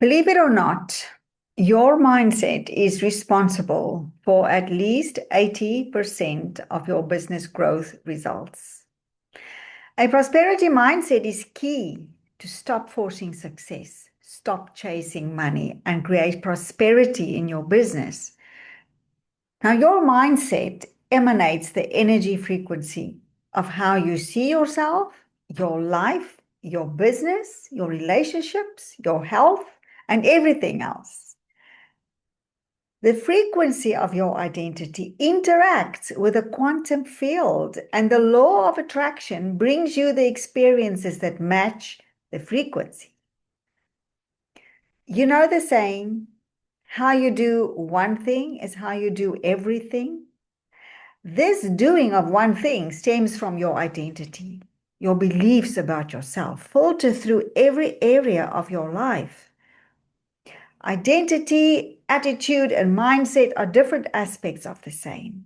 Believe it or not, your mindset is responsible for at least 80% of your business growth results. A prosperity mindset is key to stop forcing success, stop chasing money, and create prosperity in your business. Now, your mindset emanates the energy frequency of how you see yourself, your life, your business, your relationships, your health, and everything else. The frequency of your identity interacts with the quantum field, and the law of attraction brings you the experiences that match the frequency. You know the saying, how you do one thing is how you do everything. This doing of one thing stems from your identity. Your beliefs about yourself filter through every area of your life. Identity, attitude, and mindset are different aspects of the same.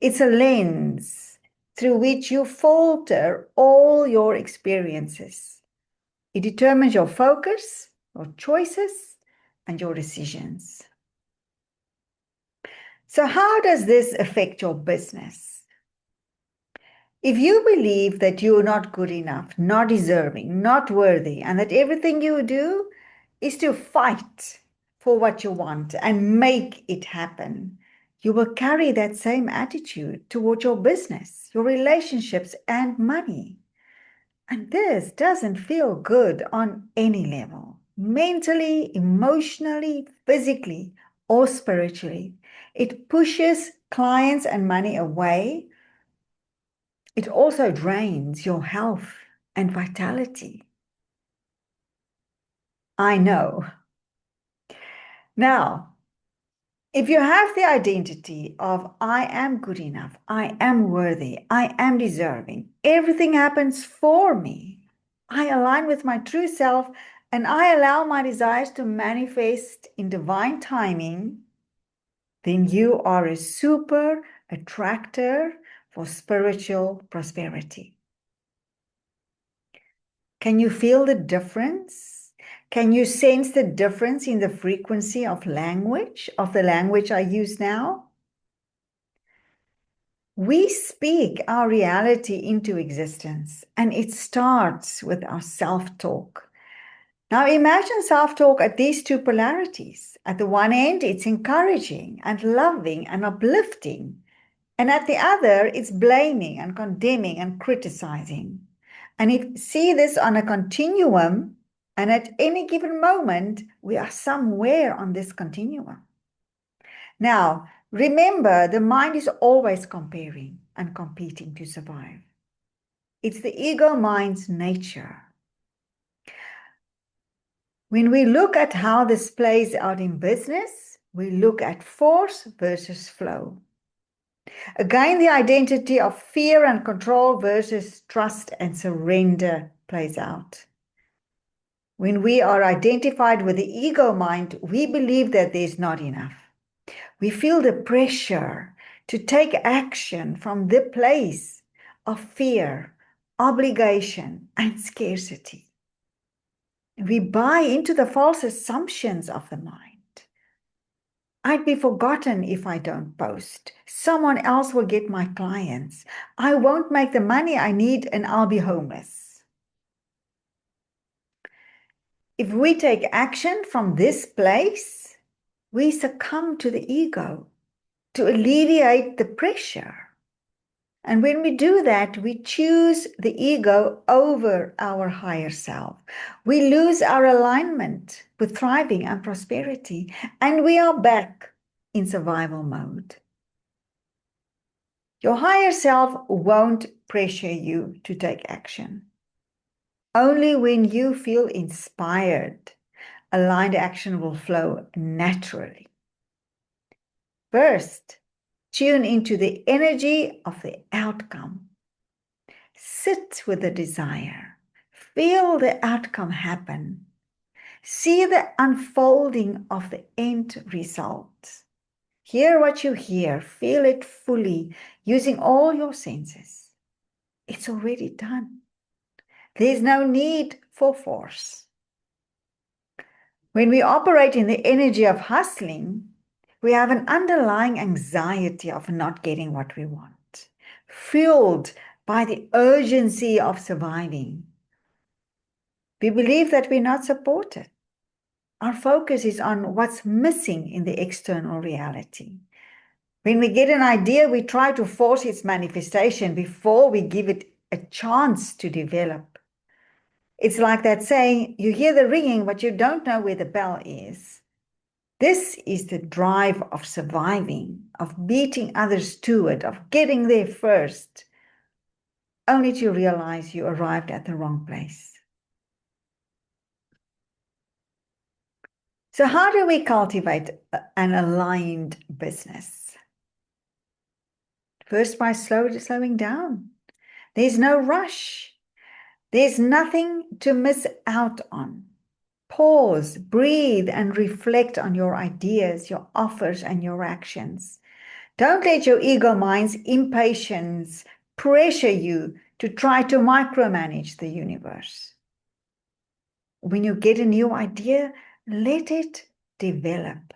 It's a lens through which you filter all your experiences. It determines your focus, your choices, and your decisions. So, how does this affect your business? If you believe that you're not good enough, not deserving, not worthy, and that everything you do is to fight for what you want and make it happen, you will carry that same attitude toward your business, your relationships, and money. And this doesn't feel good on any level, mentally, emotionally, physically, or spiritually. It pushes clients and money away. It also drains your health and vitality. I know. Now, if you have the identity of I am good enough, I am worthy, I am deserving, everything happens for me, I align with my true self, and I allow my desires to manifest in divine timing, then you are a super attractor for spiritual prosperity. Can you feel the difference? Can you sense the difference in the frequency of the language I use now? We speak our reality into existence, and it starts with our self-talk. Now imagine self-talk at these two polarities. At the one end, it's encouraging and loving and uplifting. And at the other, it's blaming and condemning and criticizing. And if see this on a continuum, and at any given moment, we are somewhere on this continuum. Now, remember, the mind is always comparing and competing to survive. It's the ego mind's nature. When we look at how this plays out in business, we look at force versus flow. Again, the identity of fear and control versus trust and surrender plays out. When we are identified with the ego mind, we believe that there's not enough. We feel the pressure to take action from the place of fear, obligation, and scarcity. We buy into the false assumptions of the mind. I'd be forgotten if I don't post. Someone else will get my clients. I won't make the money I need and I'll be homeless. If we take action from this place, we succumb to the ego to alleviate the pressure. And when we do that, we choose the ego over our higher self. We lose our alignment with thriving and prosperity, and we are back in survival mode. Your higher self won't pressure you to take action. Only when you feel inspired, aligned action will flow naturally. First, tune into the energy of the outcome. Sit with the desire. Feel the outcome happen. See the unfolding of the end result. Hear what you hear. Feel it fully, using all your senses. It's already done. There's no need for force. When we operate in the energy of hustling, we have an underlying anxiety of not getting what we want, fueled by the urgency of surviving. We believe that we're not supported. Our focus is on what's missing in the external reality. When we get an idea, we try to force its manifestation before we give it a chance to develop. It's like that saying, you hear the ringing, but you don't know where the bell is. This is the drive of surviving, of beating others to it, of getting there first, only to realize you arrived at the wrong place. So how do we cultivate an aligned business? First, by slowing down. There's no rush. There's nothing to miss out on. Pause, breathe, and reflect on your ideas, your offers, and your actions. Don't let your ego mind's impatience pressure you to try to micromanage the universe. When you get a new idea, let it develop.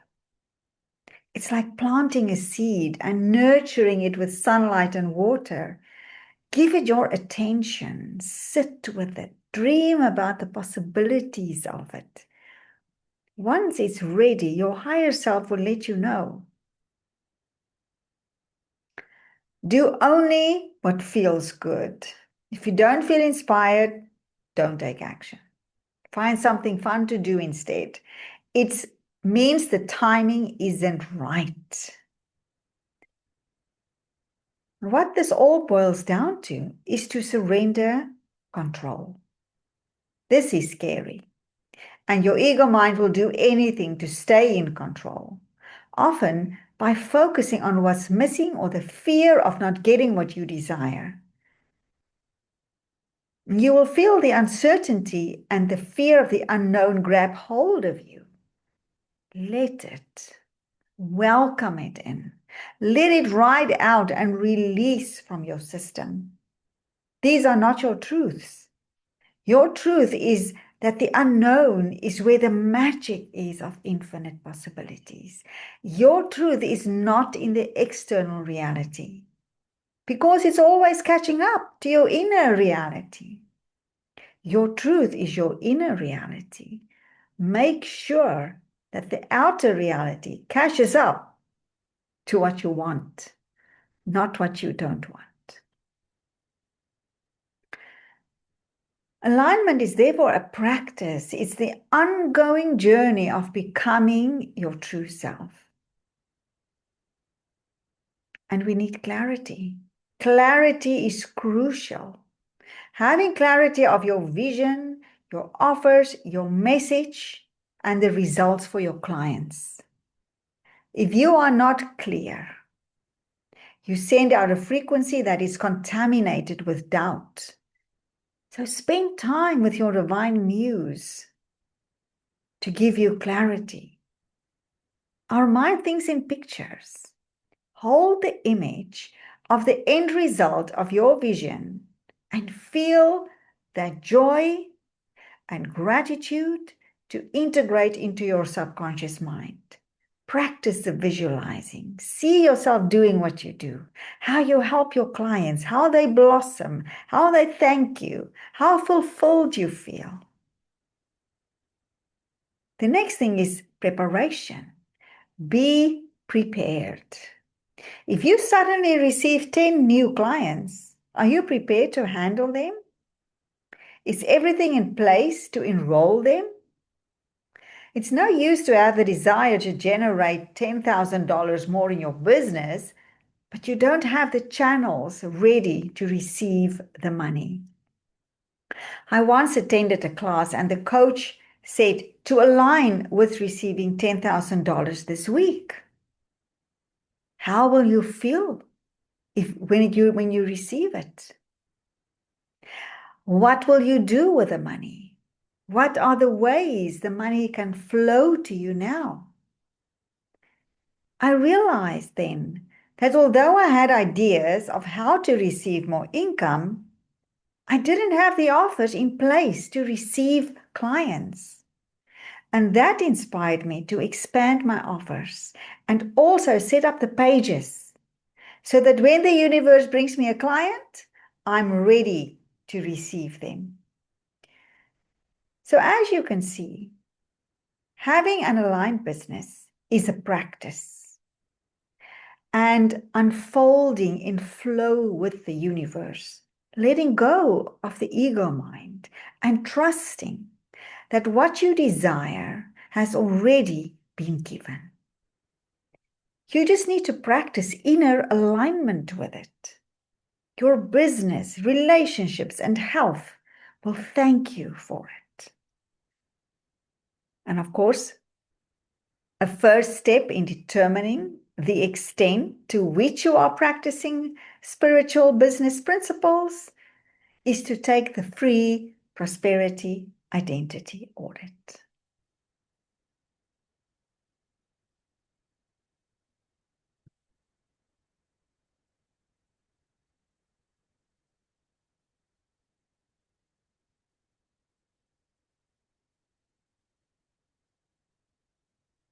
It's like planting a seed and nurturing it with sunlight and water. Give it your attention, sit with it, dream about the possibilities of it. Once it's ready, your higher self will let you know. Do only what feels good. If you don't feel inspired, don't take action. Find something fun to do instead. It means the timing isn't right. What this all boils down to is to surrender control. This is scary. And your ego mind will do anything to stay in control, often by focusing on what's missing or the fear of not getting what you desire. You will feel the uncertainty and the fear of the unknown grab hold of you. Let it. Welcome it in. Let it ride out and release from your system. These are not your truths. Your truth is that the unknown is where the magic is of infinite possibilities. Your truth is not in the external reality, because it's always catching up to your inner reality. Your truth is your inner reality. Make sure that the outer reality catches up to what you want, not what you don't want. Alignment is therefore a practice. It's the ongoing journey of becoming your true self. And we need clarity. Clarity is crucial. Having clarity of your vision, your offers, your message, and the results for your clients. If you are not clear, you send out a frequency that is contaminated with doubt. So spend time with your divine muse to give you clarity. Our mind thinks in pictures. Hold the image of the end result of your vision and feel that joy and gratitude to integrate into your subconscious mind. Practice the visualizing. See yourself doing what you do, how you help your clients, how they blossom, how they thank you, how fulfilled you feel. The next thing is preparation. Be prepared. If you suddenly receive 10 new clients, are you prepared to handle them? Is everything in place to enroll them? It's no use to have the desire to generate $10,000 more in your business, but you don't have the channels ready to receive the money. I once attended a class and the coach said to align with receiving $10,000 this week. How will you feel when you receive it? What will you do with the money? What are the ways the money can flow to you now? I realized then that although I had ideas of how to receive more income, I didn't have the offers in place to receive clients. And that inspired me to expand my offers and also set up the pages so that when the universe brings me a client, I'm ready to receive them. So as you can see, having an aligned business is a practice and unfolding in flow with the universe, letting go of the ego mind and trusting that what you desire has already been given. You just need to practice inner alignment with it. Your business, relationships, and health will thank you for it. And of course, a first step in determining the extent to which you are practicing spiritual business principles is to take the free prosperity identity audit.